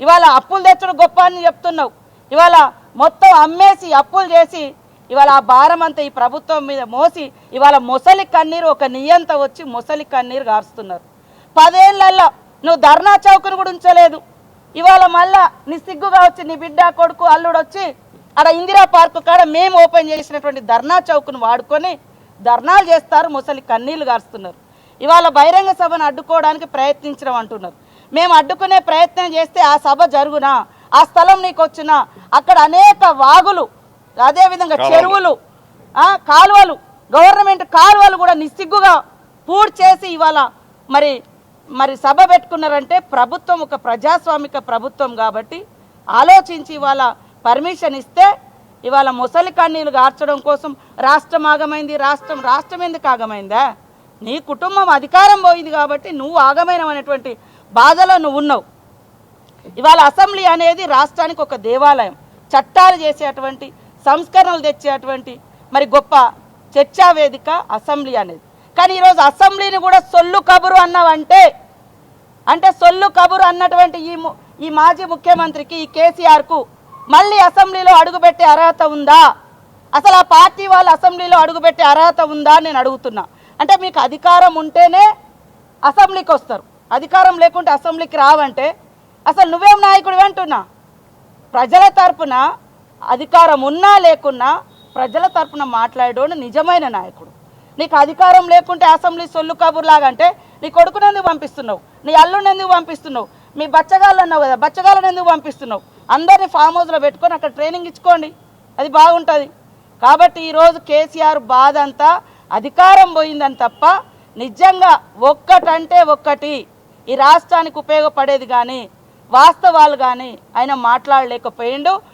ఇవాళ అప్పులు తెచ్చుడు గొప్ప అని చెప్తున్నావు. ఇవాళ మొత్తం అమ్మేసి అప్పులు చేసి ఇవాళ ఆ భారం అంతా ఈ ప్రభుత్వం మీద మోసి ఇవాళ మొసలి కన్నీరు ఒక నియంత వచ్చి మొసలి కన్నీరు గారుస్తున్నారు. 10 ఏళ్లలో నువ్వు ధర్నా చౌకను కూడా ఉంచలేదు. ఇవాళ మళ్ళా నీ సిగ్గుగా వచ్చి నీ బిడ్డ కొడుకు అల్లుడు వచ్చి అక్కడ ఇందిరా పార్కు కాడ మేము ఓపెన్ చేసినటువంటి ధర్నా చౌక్ను వాడుకొని ధర్నాలు చేస్తారు, మొసలి కన్నీళ్లు గారుస్తున్నారు. ఇవాళ బహిరంగ సభను అడ్డుకోవడానికి ప్రయత్నించడం అంటున్నారు. మేము అడ్డుకునే ప్రయత్నం చేస్తే ఆ సభ జరుగునా, ఆ స్థలం నీకు వచ్చినా, అక్కడ అనేక వాగులు అదేవిధంగా చెరువులు కాలువలు గవర్నమెంట్ కాలువలు కూడా నిస్సిగ్గుగా పూర్తి చేసి ఇవాళ మరి సభ పెట్టుకున్నారంటే ప్రభుత్వం ఒక ప్రజాస్వామిక ప్రభుత్వం కాబట్టి ఆలోచించి ఇవాళ పర్మిషన్ ఇస్తే ఇవాళ మొసలి కన్నీళ్లు గార్చడం కోసం రాష్ట్రం ఆగమైంది. రాష్ట్రం ఎందుకు ఆగమైందా? నీ కుటుంబం అధికారం పోయింది కాబట్టి నువ్వు ఆగమైనటువంటి బాధలో నువ్వు ఉన్నావు. ఇవాళ అసెంబ్లీ అనేది రాష్ట్రానికి ఒక దేవాలయం, చట్టాలు చేసేటువంటి సంస్కరణలు తెచ్చేటువంటి మరి గొప్ప చర్చా వేదిక అసెంబ్లీ అనేది. కానీ ఈరోజు అసెంబ్లీని కూడా సొల్లు కబురు అన్నావంటే అంటే సొల్లు కబురు అన్నటువంటి ఈ మాజీ ముఖ్యమంత్రికి ఈ కేసీఆర్కు మళ్ళీ అసెంబ్లీలో అడుగుపెట్టే అర్హత ఉందా? అసలు ఆ పార్టీ వాళ్ళు అసెంబ్లీలో అడుగుపెట్టే అర్హత ఉందా నేను అడుగుతున్నా. అంటే మీకు అధికారం ఉంటేనే అసెంబ్లీకి వస్తారు, అధికారం లేకుంటే అసెంబ్లీకి రావంటే అసలు నువ్వేం నాయకుడు అంటున్నా? ప్రజల తరపున అధికారం ఉన్నా లేకున్నా ప్రజల తరపున మాట్లాడేవాడు నిజమైన నాయకుడు. నీకు అధికారం లేకుంటే అసెంబ్లీ సొల్లు కబుర్లాగా అంటే నీ కొడుకుని ఎందుకు పంపిస్తున్నావు, నీ అల్లుని ఎందుకు పంపిస్తున్నావు, మీ బచ్చగాళ్ళు అన్నావు కదా బచ్చగాళ్ళని ఎందుకు పంపిస్తున్నావు? అందరినీ ఫామ్ హౌస్లో పెట్టుకొని అక్కడ ట్రైనింగ్ ఇచ్చుకోండి, అది బాగుంటుంది. కాబట్టి ఈరోజు కేసీఆర్ బాధ అంతా అధికారం పోయిందని తప్ప నిజంగా ఒక్కటంటే ఒక్కటి ఈ రాష్ట్రానికి ఉపయోగపడేది కానీ వాస్తవాలు కానీ ఆయన మాట్లాడలేకపోయిండు.